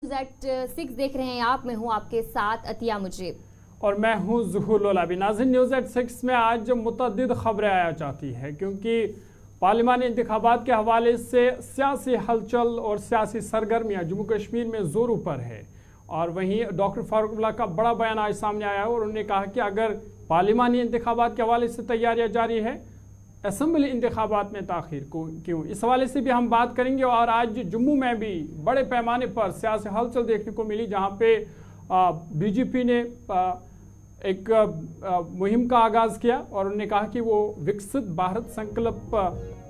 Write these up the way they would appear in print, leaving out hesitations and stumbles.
न्यूज़@6 देख रहे हैं आप। मैं हूं आपके साथ अतिया मुजरिब और मैं हूं ज़ुहूर लोलाबी। नाज़रीन, न्यूज़@6 में आज मुतअद्दिद खबरें आया चाहती है क्योंकि पार्लिमानी इंतखाबात के हवाले से सियासी हलचल और सियासी सरगर्मियाँ जम्मू कश्मीर में ज़ोरों पर है। और वहीं डॉक्टर फारूक अब्दुल्ला का बड़ा बयान आज सामने आया है और उन्होंने कहा कि अगर पार्लिमानी इंतखाबात के हवाले से तैयारियाँ जारी है, असम्बली इंतखाबात में ताख़ीर को क्यों, इस हवाले से भी हम बात करेंगे। और आज जम्मू में भी बड़े पैमाने पर सियासी हलचल देखने को मिली, जहाँ पे बीजेपी ने एक मुहिम का आगाज़ किया और उन्होंने कहा कि वो विकसित भारत संकल्प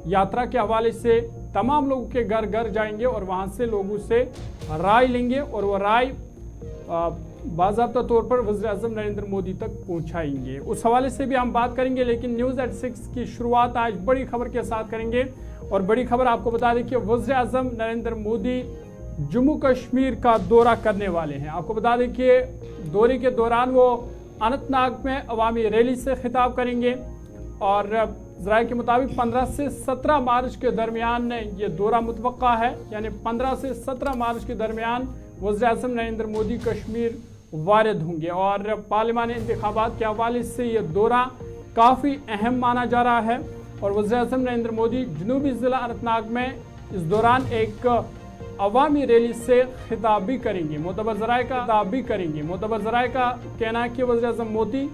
यात्रा के हवाले से तमाम लोगों के घर घर जाएंगे और वहाँ से लोगों से राय लेंगे और वो राय बाज़ाब्ता तौर पर वज़ीर-ए-आज़म नरेंद्र मोदी तक पहुँचाएंगे। उस हवाले से भी हम बात करेंगे, लेकिन न्यूज़@6 की शुरुआत आज बड़ी खबर के साथ करेंगे। और बड़ी खबर आपको बता दें कि वज़ीर-ए-आज़म नरेंद्र मोदी जम्मू कश्मीर का दौरा करने वाले हैं। आपको बता दें कि दौरे के दौरान वो अनंतनाग में अवामी रैली से खिताब करेंगे और ज़राए के मुताबिक 15 से 17 मार्च के दरमियान ये दौरा मुतवक्का है, यानी 15 से 17 मार्च के दरमियान वज़ीर-ए-आज़म नरेंद्र मोदी कश्मीर वारिद होंगे। और पार्लिमानी इंतखाबात के हवाले से ये दौरा काफ़ी अहम माना जा रहा है और वज़ीर-ए-आज़म नरेंद्र मोदी जनूबी ज़िला अनंतनाग में इस दौरान एक अवामी रैली से खिताब भी करेंगे। मोतबर ज़राए का खिताब भी करेंगे। मोतबर ज़राए का कहना है कि वज़ीर-ए-आज़म मोदी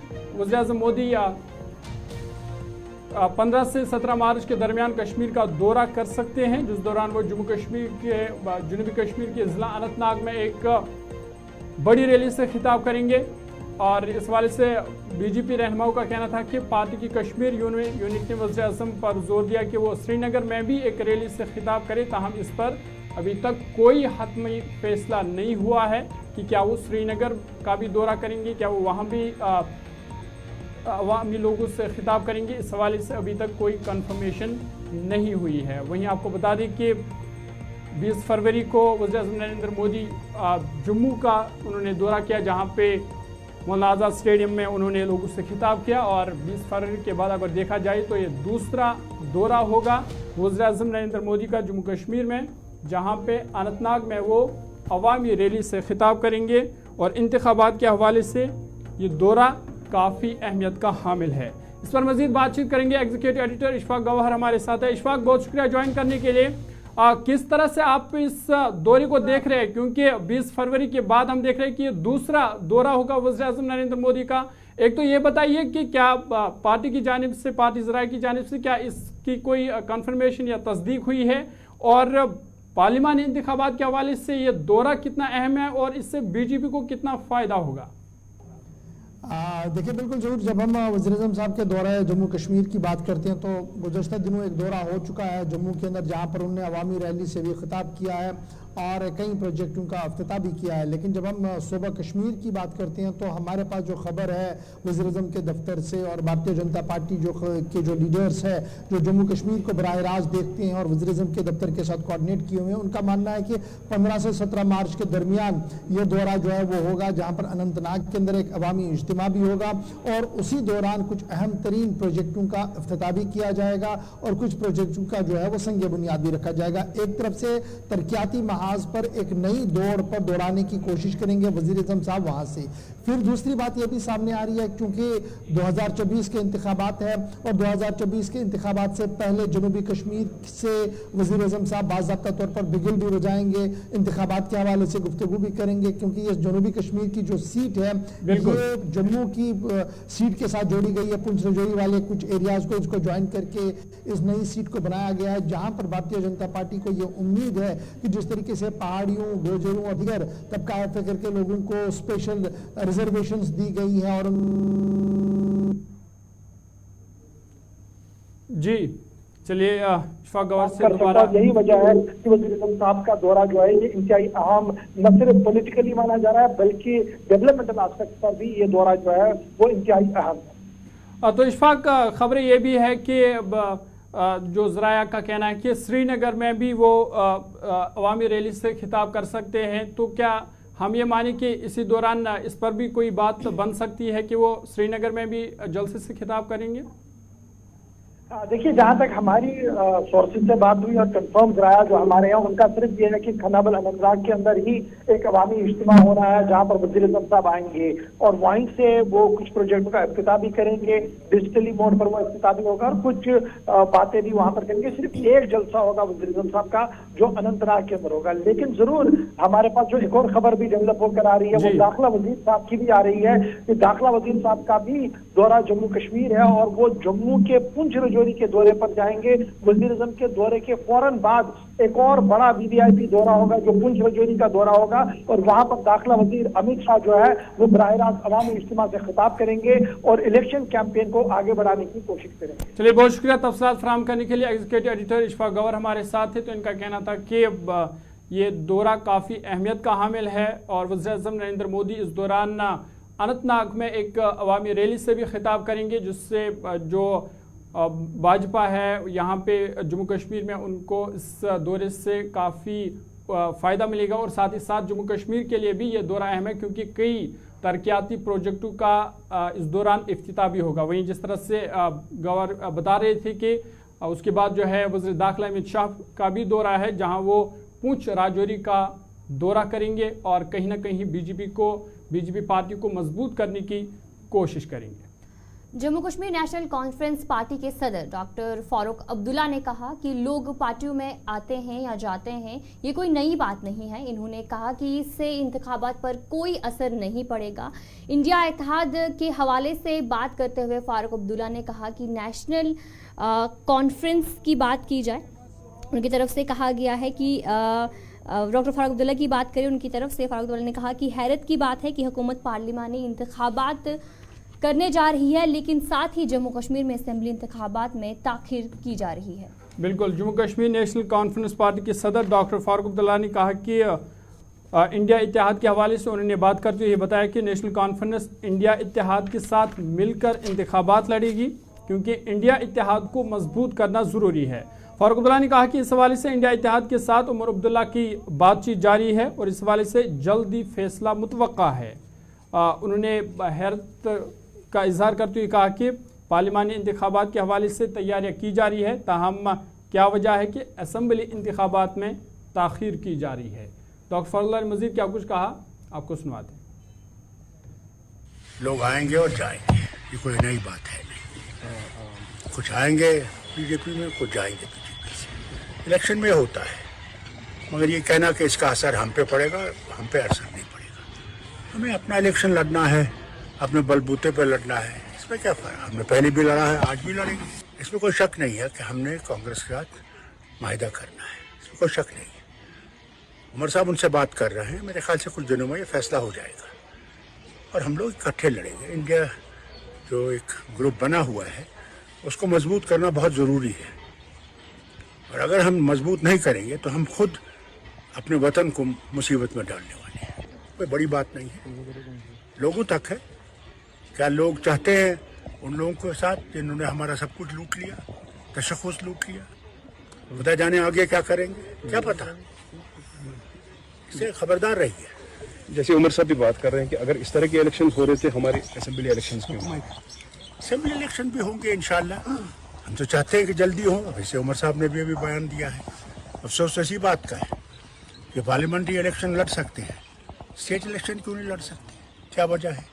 15 से 17 मार्च के दरमियान कश्मीर का दौरा कर सकते हैं, जिस दौरान वो जनूबी कश्मीर के ज़िला अनंतनाग में एक बड़ी रैली से खिताब करेंगे। और इस हवाले से बीजेपी रहनुमाओं का कहना था कि पार्टी की कश्मीर यूनिट ने वज़ीर-ए-आज़म पर जोर दिया कि वो श्रीनगर में भी एक रैली से खिताब करे, ताहम इस पर अभी तक कोई हतमी फैसला नहीं हुआ है कि क्या वो श्रीनगर का भी दौरा करेंगे, क्या वो वहाँ भी अवामी लोगों से खिताब करेंगे। इस हवाले से अभी तक कोई कंफर्मेशन नहीं हुई है। वहीं आपको बता दें कि 20 फरवरी को वज़ीर-ए-आज़म नरेंद्र मोदी जम्मू का उन्होंने दौरा किया, जहाँ पे मौलाना आज़ाद स्टेडियम में उन्होंने लोगों से खिताब किया। और 20 फरवरी के बाद अगर देखा जाए तो ये दूसरा दौरा होगा वज़ीर-ए-आज़म नरेंद्र मोदी का जम्मू कश्मीर में, जहाँ पे अनंतनाग में वो अवामी रैली से खिताब करेंगे। और इंतखाबात के हवाले से ये दौरा काफ़ी अहमियत का हामिल है। इस पर मज़ीद बातचीत करेंगे। एग्जीक्यूटिव एडिटर इशफाक गवाहर हमारे साथ है। इशफाक, बहुत शुक्रिया ज्वाइन करने के लिए। किस तरह से आप इस दौरे को देख रहे हैं, क्योंकि 20 फरवरी के बाद हम देख रहे हैं कि ये दूसरा दौरा होगा वज़ीर-ए-आज़म नरेंद्र मोदी का। एक तो ये बताइए कि क्या पार्टी की जानिब से, पार्टी ज़राए की जानिब से क्या इसकी कोई कंफर्मेशन या तस्दीक हुई है, और पार्लिमानी इंतखाबात के हवाले से ये दौरा कितना अहम है और इससे बीजेपी को कितना फ़ायदा होगा? देखिए, बिल्कुल ज़रूर। जब हम वज़ीर-ए-आज़म साहब के दौरा जम्मू कश्मीर की बात करते हैं तो गुज़श्ता दिनों एक दौरा हो चुका है जम्मू के अंदर, जहां पर उन्होंने अवामी रैली से भी खिताब किया है और कई प्रोजेक्टों का अफ्तिताह भी किया है। लेकिन जब हम सूबा कश्मीर की बात करते हैं तो हमारे पास जो खबर है वज़ीर-ए-आज़म के दफ्तर से और भारतीय जनता पार्टी जो लीडर्स है जो जम्मू कश्मीर को बराह रास्त देखते हैं और वज़ीर-ए-आज़म के दफ्तर के साथ कोऑर्डिनेट किए हुए हैं, उनका मानना है कि 15 से 17 मार्च के दरमियान ये दौरा जो है वो होगा, जहाँ पर अनंतनाग के अंदर एक अवामी इज्तिमा भी होगा और उसी दौरान कुछ अहम तरीन प्रोजेक्टों का अफ्तिताह भी किया जाएगा और कुछ प्रोजेक्टों का जो है वो संग बुनियाद भी रखा जाएगा। एक तरफ से तरक्याती महाज पर एक नई दौड़ पर दौड़ाने की कोशिश करेंगे वज़ीर-ए-आज़म साहब वहां से। फिर दूसरी बात यह भी सामने आ रही है, क्योंकि 2024 के इंतखाबात है और 2024 के इंतखाबात से पहले जनूबी कश्मीर से वज़ीर-ए-आज़म साहब बाज़ाब्ता तौर पर बिगुल भी बजाएंगे, इंतखाबात के हवाले से गुफ्तगू भी करेंगे, क्योंकि ये जनूबी कश्मीर की जो सीट है ये जम्मू की सीट के साथ जोड़ी गई है। पुंछ रजौरी वाले कुछ एरियाज को इसको ज्वाइन करके इस नई सीट को बनाया गया है, जहां पर भारतीय जनता पार्टी को ये उम्मीद है कि जिस तरीके से पहाड़ियों, गोजरों और दीगर तबका फिक्र के लोगों को स्पेशल रिजर्वेशंस दी गई है। और जी चलिए, इशफाक गवाहर से दोबारा। यही वजह है कि वज़ीर-ए-आज़म साहब का दौरा जो है ये इंतहाई अहम न सिर्फ पॉलिटिकली माना जा रहा है बल्कि डेवलपमेंटल एस्पेक्ट पर भी ये दौरा जो है वो इंतहाई अहम है। तो इशफाक, खबरें ये भी है कि जो ज़राया का कहना है कि श्रीनगर में भी वो अवामी रैली से खिताब कर सकते हैं, तो क्या हम ये माने कि इसी दौरान इस पर भी कोई बात बन सकती है कि वो श्रीनगर में भी जलसे से खिताब करेंगे? देखिए, जहां तक हमारी सोर्सेज से बात हुई और कंफर्म कराया जो हमारे यहाँ, उनका सिर्फ ये है कि खनाबल अनंतनाग के अंदर ही एक अवामी इज्तिमा हो रहा है जहां पर वज़ीर आज़म साहब आएंगे और वहीं से वो कुछ प्रोजेक्टों का इफ्तिताह भी करेंगे, डिजिटली मोड पर वो इफ्तिताह भी होगा और कुछ बातें भी वहां पर करेंगे। सिर्फ एक जलसा होगा वज़ीर आज़म साहब का जो अनंतनाग के अंदर होगा। लेकिन जरूर हमारे पास जो एक और खबर भी डेवलप होकर आ रही है वो दाखिला वज़ीर साहब की भी आ रही है कि दाखिला वज़ीर साहब का भी दौरा जम्मू कश्मीर है और वो जम्मू के पुंछ राजौरी के दौरे पर जाएंगे। वज़ीर आज़म के दौरे के फौरन बाद एक और बड़ा वीवीआईपी दौरा होगा जो पुंछ राजौरी का दौरा होगा और वहां पर दाखिला वज़ीर अमित शाह जो है वो बराह रास्त अवामी इज्तिमा से खिताब करेंगे और इलेक्शन कैंपेन को आगे बढ़ाने की कोशिश करेंगे। चलिए, बहुत शुक्रिया तफसीलात फराहम करने के लिए। एग्जीक्यूटिव एडिटर इशफाक गवर हमारे साथ थे, तो इनका कहना था कि ये दौरा काफ़ी अहमियत का हामिल है और वज़ीर-ए-आज़म नरेंद्र मोदी इस दौरान अनंतनाग में एक अवामी रैली से भी खिताब करेंगे जिससे जो भाजपा है यहाँ पे जम्मू कश्मीर में उनको इस दौरे से काफ़ी फ़ायदा मिलेगा और साथ ही साथ जम्मू कश्मीर के लिए भी ये दौरा अहम है क्योंकि कई तरक्याती प्रोजेक्टों का इस दौरान इफ्तिताह भी होगा। वहीं जिस तरह से गवर बता रहे थे कि उसके बाद जो है वज़ीर दाखिला अमित शाह का भी दौरा है जहाँ वो पुंछ राजौरी का दौरा करेंगे और कहीं ना कहीं बीजेपी पार्टी को मजबूत करने की कोशिश करेंगे। Jammu Kashmir national conference party के सदर डॉक्टर फारूक अब्दुल्ला ने कहा कि लोग पार्टियों में आते हैं या जाते हैं, ये कोई नई बात नहीं है। इन्होंने कहा कि इससे इंतखाबात पर कोई असर नहीं पड़ेगा। इंडिया इत्तेहाद के हवाले से बात करते हुए फारूक अब्दुल्ला ने कहा कि नेशनल कॉन्फ्रेंस की बात की जाए। उनकी तरफ से कहा गया है कि डॉक्टर फारूक अब्दुल्ला की बात करें, उनकी तरफ से फारूक अब्दुल्ला ने कहा कि हैरत की बात है कि हुकूमत पार्लिमानी इंतखाबात करने जा रही है लेकिन साथ ही जम्मू कश्मीर में असेंबली इंतखाबात में ताखीर की जा रही है। बिल्कुल, Jammu Kashmir national conference party के सदर डॉक्टर फारूक अब्दुल्ला ने कहा कि इंडिया इत्तेहाद के हवाले से उन्होंने बात करते हुए बताया कि नेशनल कॉन्फ्रेंस इंडिया इत्तेहाद के साथ मिलकर इंतखाबात लड़ेगी क्योंकि इंडिया इत्तेहाद को मजबूत करना ज़रूरी है। फारूक अब्दुल्ला ने कहा कि इस हवाले से इंडिया इत्तेहाद के साथ उमर अब्दुल्ला की बातचीत जारी है और इस हवाले से जल्द ही फैसला मुतवक्का है। उन्होंने हैरत का इजहार करते हुए कहा कि पार्लिमानी इंतखाबात के हवाले से तैयारियां की जा रही है, ताहम क्या वजह है कि असेंबली इंतखाबात में ताखीर की जा रही है। डॉक्टर फजल ने मजीद क्या कुछ कहा, आपको सुनवाते हैं। लोग आएंगे और जाएंगे, ये कोई नई बात है नहीं। कुछ आएंगे बीजेपी में, कुछ जाएंगे बीजेपी से। इलेक्शन में होता है, मगर ये कहना कि इसका असर हम पे पड़ेगा, हम पे असर नहीं पड़ेगा। हमें अपना इलेक्शन लड़ना है, अपने बलबूते पे लड़ना है। इसमें क्या फर्क, हमने पहले भी लड़ा है, आज भी लड़ेंगे। इसमें कोई शक नहीं है कि हमने कांग्रेस के साथ माहिदा करना है, इसमें कोई शक नहीं है। उमर साहब उनसे बात कर रहे हैं, मेरे ख्याल से कुछ दिनों में ये फैसला हो जाएगा और हम लोग इकट्ठे लड़ेंगे। इंडिया जो एक ग्रुप बना हुआ है उसको मजबूत करना बहुत ज़रूरी है और अगर हम मजबूत नहीं करेंगे तो हम खुद अपने वतन को मुसीबत में डालने वाले हैं। कोई बड़ी बात नहीं है, लोगों तक है। क्या लोग चाहते हैं उन लोगों के साथ जिन्होंने हमारा सब कुछ लूट लिया, तशख़्ख़ुस लूट लिया? खुदा जाने आगे क्या करेंगे, क्या पता। इससे खबरदार रहिए। जैसे उमर साहब भी बात कर रहे हैं कि अगर इस तरह के इलेक्शन हो रहे थे, हमारे असेंबली इलेक्शंस में असेंबली इलेक्शन भी होंगे इंशाल्लाह। हम तो चाहते हैं कि जल्दी हो। वैसे उमर साहब ने भी अभी बयान दिया है, अफसोस इसी बात का है कि पार्लियामेंट्री इलेक्शन लड़ सकते हैं, स्टेट इलेक्शन क्यों नहीं लड़ सकते, क्या वजह है?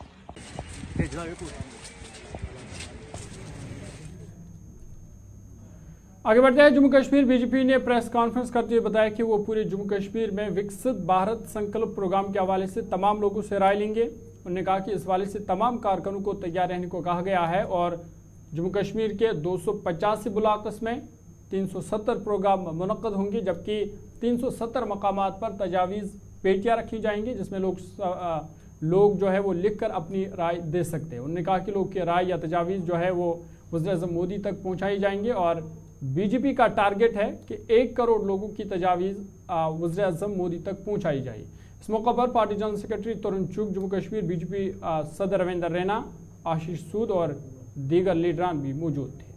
आगे बढ़ते हैं। जम्मू कश्मीर बीजेपी ने प्रेस कॉन्फ्रेंस करते हुए बताया कि वो पूरे जम्मू कश्मीर में विकसित भारत संकल्प प्रोग्राम के हवाले से तमाम लोगों से राय लेंगे। उन्होंने कहा कि इस हवाले से तमाम कारकुनों को तैयार रहने को कहा गया है और जम्मू कश्मीर के 285 ब्लॉक्स में 370 प्रोग्राम मुनक्कद होंगे जबकि 370 मकामात पर तजावीज़ पेटियाँ रखी जाएंगी जिसमें लोग जो है वो लिखकर अपनी राय दे सकते हैं। उन्होंने कहा कि लोग की राय या तजावीज़ जो है वो वज़ीर-ए-आज़म मोदी तक पहुँचाई जाएंगी और बीजेपी का टारगेट है कि 1 करोड़ लोगों की तजावीज़ वज़ीर-ए-आज़म मोदी तक पहुँचाई जाए। इस मौके पर पार्टी जनरल सेक्रेटरी तरुण चुग, जम्मू कश्मीर बीजेपी सदर रविंदर रैना, आशीष सूद और दीगर लीडरान भी मौजूद थे।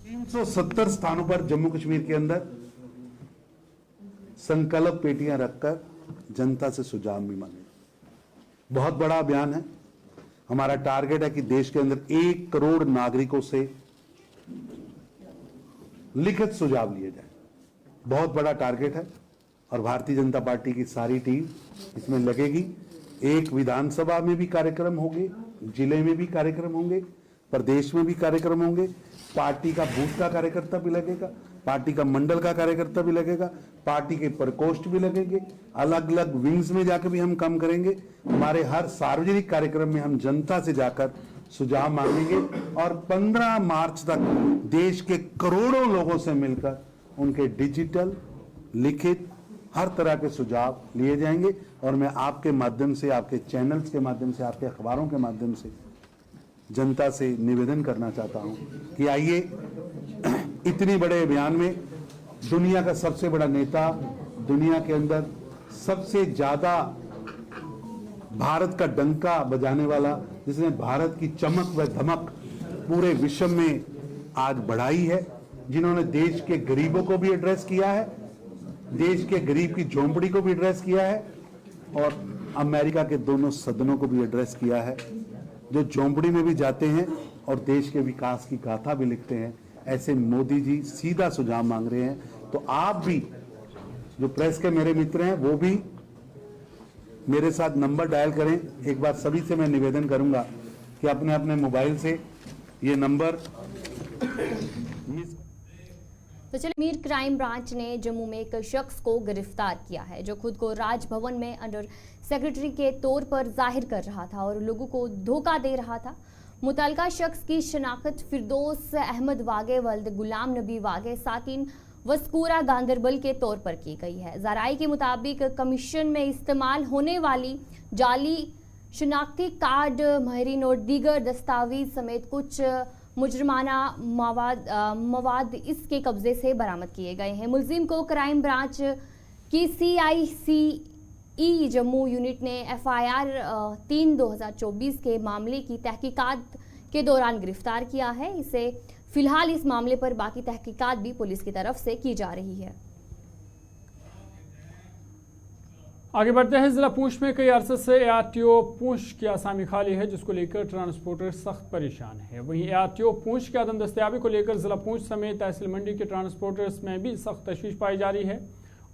370 स्थानों पर जम्मू कश्मीर के अंदर संकल्प पेटियां रखकर जनता से सुझाव भी मांगे। बहुत बड़ा अभियान है। हमारा टारगेट है कि देश के अंदर 1 करोड़ नागरिकों से लिखित सुझाव लिए जाए। बहुत बड़ा टारगेट है और भारतीय जनता पार्टी की सारी टीम इसमें लगेगी। एक विधानसभा में भी कार्यक्रम होंगे, जिले में भी कार्यक्रम होंगे, प्रदेश में भी कार्यक्रम होंगे, पार्टी का बूथ का कार्यकर्ता भी लगेगा, पार्टी का मंडल का कार्यकर्ता भी लगेगा, पार्टी के प्रकोष्ठ भी लगेंगे, अलग अलग विंग्स में जाकर भी हम काम करेंगे। हमारे हर सार्वजनिक कार्यक्रम में हम जनता से जाकर सुझाव मांगेंगे और 15 मार्च तक देश के करोड़ों लोगों से मिलकर उनके डिजिटल, लिखित हर तरह के सुझाव लिए जाएंगे। और मैं आपके माध्यम से, आपके चैनल्स के माध्यम से, आपके अखबारों के माध्यम से जनता से निवेदन करना चाहता हूं कि आइए इतने बड़े अभियान में दुनिया का सबसे बड़ा नेता, दुनिया के अंदर सबसे ज्यादा भारत का डंका बजाने वाला, जिसने भारत की चमक व धमक पूरे विश्व में आज बढ़ाई है, जिन्होंने देश के गरीबों को भी एड्रेस किया है, देश के गरीब की झोंपड़ी को भी एड्रेस किया है और अमेरिका के दोनों सदनों को भी एड्रेस किया है, जो झोंपड़ी में भी जाते हैं और देश के विकास की गाथा भी लिखते हैं। ऐसे मोदी जी सीधा सुझाव मांग रहे हैं। तो आप भी, जो प्रेस के मेरे मित्र हैं, वो भी मेरे साथ नंबर डायल करें। एक बार सभी से मैं निवेदन करूंगा कि अपने अपने मोबाइल से ये नंबर तो चलिए, कश्मीर क्राइम ब्रांच ने जम्मू में एक शख्स को गिरफ्तार किया है जो खुद को राजभवन में अंडर सेक्रेटरी के तौर पर जाहिर कर रहा था और लोगों को धोखा दे रहा था। मुतल्लिका शख्स की शनाख्त फिरदौस अहमद वागे वल्द गुलाम नबी वागे साकिन वस्कूरा गांदरबल के तौर पर की गई है। ज़राई के मुताबिक कमीशन में इस्तेमाल होने वाली जाली शनाख्ती कार्ड, महरीन और दीगर दस्तावेज समेत कुछ मुजरमाना मवाद इसके कब्जे से बरामद किए गए हैं। मुलजिम को क्राइम ब्रांच की CICE जम्मू यूनिट ने FIR 3/2024 के मामले की तहकीकात के दौरान गिरफ्तार किया है। इसे फिलहाल इस मामले पर बाकी तहकीकात भी पुलिस की तरफ से की जा रही है। आगे बढ़ते हैं। जिला पूंछ में कई अरसे से ARTO पूंछ की आसामी खाली है, जिसको लेकर ट्रांसपोर्टर सख्त परेशान है। वहीं ARTO पूंछ की अदम दस्तयाबी को लेकर जिला पूंछ समेत तहसील मंडी के ट्रांसपोर्टर्स में भी सख्त तशवीश पाई जा रही है।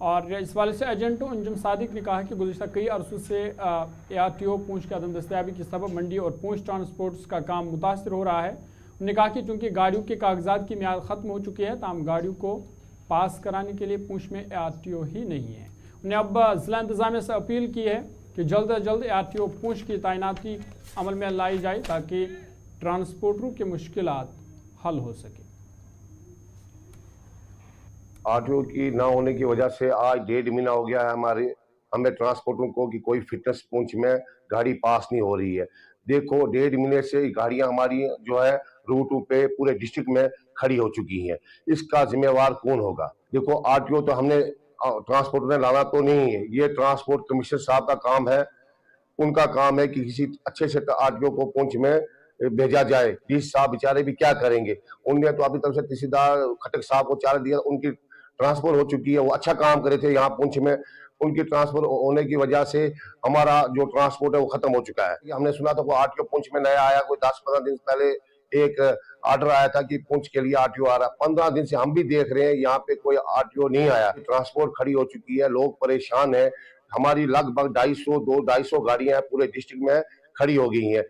और इस वाले से एजेंट अंजुम सादिक ने कहा कि गुज़िश्ता कई अरसों से ARTO पूंछ की अदम दस्तयाबी के सबब मंडी और पूंछ ट्रांसपोर्ट्स का काम मुतासर हो रहा है। उन्होंने कहा कि चूँकि गाड़ियों के कागजात की मियाद ख़त्म हो चुकी है, तमाम गाड़ियों को पास कराने के लिए पूंछ में ARTO ही नहीं है। उन्हें अब जिला इंतजामिया से अपील की है कि जल्द अज जल्द ARTO पूंछ की तैनाती अमल में लाई जाए ताकि ट्रांसपोर्टरों की मुश्किलात हल हो सके। ARTO की ना होने की वजह से आज 1.5 महीना हो गया है हमें ट्रांसपोर्टरों को कि कोई फिटनेस पूंछ में गाड़ी पास नहीं हो रही है। देखो 1.5 महीने से गाड़ियां हमारी जो है रूटों पे पूरे डिस्ट्रिक्ट में खड़ी हो चुकी हैं। इसका जिम्मेवार कौन होगा? देखो ARTO तो हमने ट्रांसपोर्ट में लाना तो नहीं है, ये ट्रांसपोर्ट कमिश्नर साहब का काम है। उनका काम है कि किसी अच्छे से ARTO को पूंछ में भेजा जाए। डीसी साहब बेचारे भी क्या करेंगे? उनने तो अभी तक से तहसीलदार खटक साहब को चार्ज दिया, उनकी ट्रांसपोर्ट हो चुकी है, वो अच्छा काम करे थे यहाँ पूंछ में। उनकी ट्रांसपोर्ट होने की वजह से हमारा जो ट्रांसपोर्ट है वो खत्म हो चुका है। हमने सुना था वो ARTO पूंछ में नया आया, कोई 10-15 दिन पहले एक ऑर्डर आया था कि पूंछ के लिए ARTO आ रहा। 15 दिन से हम भी देख रहे हैं यहाँ पे कोई ARTO नहीं आया। ट्रांसपोर्ट खड़ी हो चुकी है, लोग परेशान है। हमारी लगभग 250 गाड़ियां पूरे डिस्ट्रिक्ट में खड़ी हो गई हैं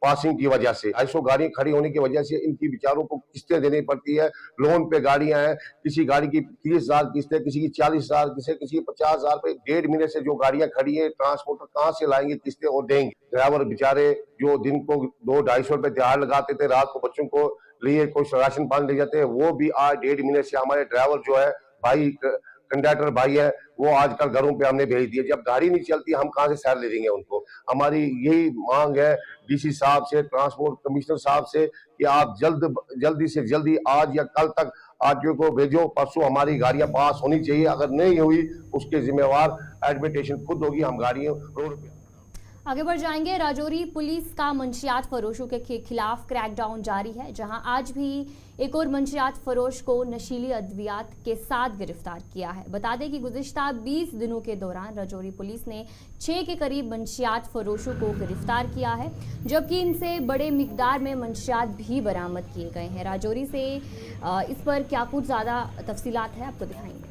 पासिंग की वजह से। 250 गाड़ियां खड़ी होने की वजह से इनकी बेचारों को किस्तें देनी पड़ती है। लोन पे गाड़ियां हैं, किसी गाड़ी की 30,000 किस्तें, किसी की 40,000, किसी की 50,000 पे। 1.5 महीने से जो गाड़ियां खड़ी है, ट्रांसपोर्टर कहाँ से लाएंगे किस्तें और देंगे? ड्राइवर बेचारे जो दिन को 200-250 रुपए दिहाड़ लगाते थे, रात को बच्चों को लिए कुछ राशन पानी ले जाते हैं, वो भी आज 1.5 महीने से हमारे ड्राइवर जो है भाई, कंडक्टर भाई है, वो आजकल घरों पे हमने भेज दिए। जब गाड़ी नहीं चलती हम कहां से सैर ले देंगे उनको? हमारी यही मांग है डीसी साहब से, ट्रांसपोर्ट कमिश्नर साहब से कि आप जल्दी से जल्दी आज या कल तक ARTO को भेजो। परसों हमारी गाड़ियां पास होनी चाहिए। अगर नहीं हुई उसके जिम्मेवार एडमिनिस्ट्रेशन खुद होगी। हम गाड़ियां रोड पे आगे बढ़ जाएंगे। राजौरी पुलिस का मंशियात फरोशों के खिलाफ क्रैकडाउन जारी है, जहां आज भी एक और मंशियात फरोश को नशीली अद्वियात के साथ गिरफ्तार किया है। बता दें कि गुज़िश्ता 20 दिनों के दौरान राजौरी पुलिस ने 6 के करीब मंशियात फरोशों को गिरफ्तार किया है, जबकि इनसे बड़े मिकदार में मंशियात भी बरामद किए गए हैं। राजौरी से इस पर क्या कुछ ज़्यादा तफसीलात है आपको दिखाएंगे।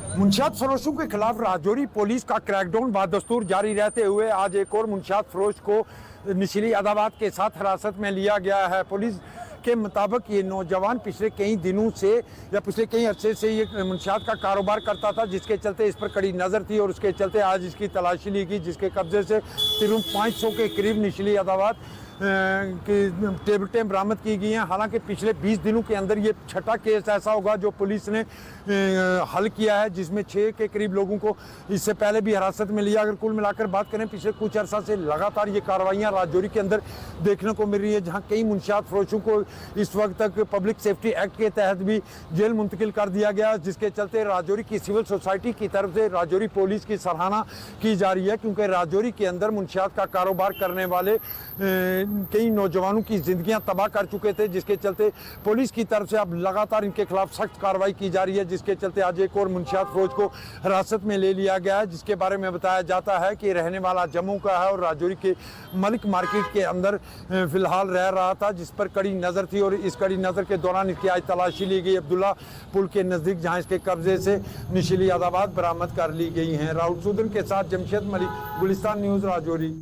मुंशियात फरोशों के खिलाफ राजौरी पुलिस का क्रैकडाउन बादस्तूर जारी रहते हुए आज एक और मुंशियात फरोश को नशीली अदावात के साथ हिरासत में लिया गया है। पुलिस के मुताबिक ये नौजवान पिछले कई दिनों से या पिछले कई अरसे से ये मुंशियात का कारोबार करता था, जिसके चलते इस पर कड़ी नज़र थी और उसके चलते आज इसकी तलाशी ली गई, जिसके कब्जे से करीब 500 के करीब नशीली अदावात की टेबलेटें बरामद की गई हैं। हालांकि पिछले 20 दिनों के अंदर ये छठा केस ऐसा होगा जो पुलिस ने हल किया है, जिसमें 6 के करीब लोगों को इससे पहले भी हिरासत में लिया। अगर कुल मिलाकर बात करें, पिछले कुछ अर्सा से लगातार ये कार्रवाइयाँ राजौरी के अंदर देखने को मिल रही है, जहाँ कई मुंशियात फरोशों को इस वक्त तक पब्लिक सेफ्टी एक्ट के तहत भी जेल मुंतकिल कर दिया गया, जिसके चलते राजौरी की सिविल सोसाइटी की तरफ से राजौरी पुलिस की सराहना की जा रही है, क्योंकि राजौरी के अंदर मुंशियात का कारोबार करने वाले कई नौजवानों की जिंदगियां तबाह कर चुके थे, जिसके चलते पुलिस की तरफ से अब लगातार इनके खिलाफ सख्त कार्रवाई की जा रही है, जिसके चलते आज एक और मुंशियात फरोश को हिरासत में ले लिया गया है, जिसके बारे में बताया जाता है कि रहने वाला जम्मू का है और राजौरी के मलिक मार्केट के अंदर फिलहाल रह रहा था, जिस पर कड़ी नज़र थी और इस कड़ी नज़र के दौरान इसकी आज तलाशी ली गई अब्दुल्ला पुल के नज़दीक, जहाँ इसके कब्जे से नशीली अदावात बरामद कर ली गई हैं। राहुल सूदन के साथ जमशेद मलिक, गुलिस्तान न्यूज़, राजौरी।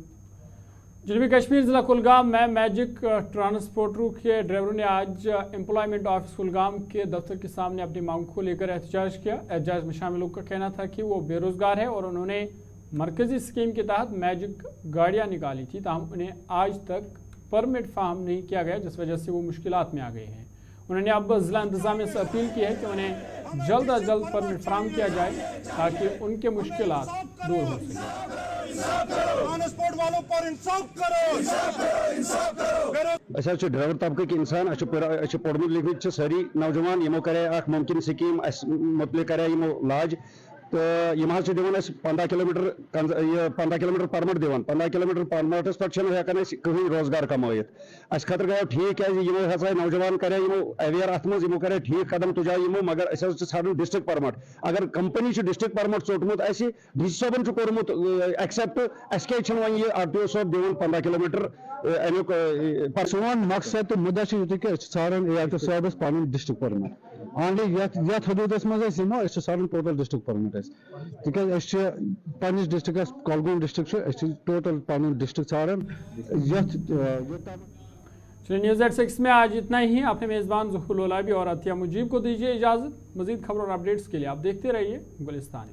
जनूबी कश्मीर जिला कुलगाम में मैजिक ट्रांसपोर्टरों के ड्राइवरों ने आज एम्प्लॉयमेंट ऑफिस कुलगाम के दफ्तर के सामने अपनी मांग को लेकर एहतजाज किया। एहतजाज में शामिल लोगों का कहना था कि वो बेरोजगार है और उन्होंने मरकजी स्कीम के तहत मैजिक गाड़ियां निकाली थी, ताहम उन्हें आज तक परमिट फराहम नहीं किया गया, जिस वजह से वो मुश्किलात में आ गए हैं। उन्होंने अब जिला इंतजामिया से अपील की है कि उन्हें जल्द अज जल्द परमिट फराहम किया जाए ताकि उनके मुश्किलात दूर हो सकें। ड्राइवर तबके इंसान पोर्मुत लिखमित सारी नौजवान यमो करे मुमकिन स्कीम मुतलिक करे यमो लाज तो यम 15 किलोमीटर परमिट दिवान 15 किलोमीटर परमिटस पे हेकान कहीं रोजगार कमायत अस खतर गो ठीक यमो हसा नौजवान करे यमो अवेयर अत मो यमो करे ठीक कदम तुजा यमो मगर ठान डिस्ट्रिक्ट परमिट अगर कंपनी डिस्ट्रिक्ट परमिट सोटमुत डी सी साहबन कोर्मुत एक्सेप्ट अस क्या वन ये RTO साहब दिवान 15 किलोमीटर अमुक सोन मकसद तो मुद्दा कि सारान ARTO साहबस पन डिस्ट्रिक्ट परमिट ऑनली यथ हदूदस मज यमो सारान टोटल डिस्ट्रिक्ट परमिट तिकाज पन्निस डिस्ट्रिक्टस कुलगाम डिस्ट्रिक्ट टोटल पन डिस्ट्रिक्ट सारान चलिए न्यूज़ एट 6 में आज इतना ही। अपने मेज़बान ज़ुहूर लोलाबी और अतिया मुजीब को दीजिए इजाज़त। मज़ीद खबर और अपडेट्स के लिए आप देखते रहिए गुलिस्तान।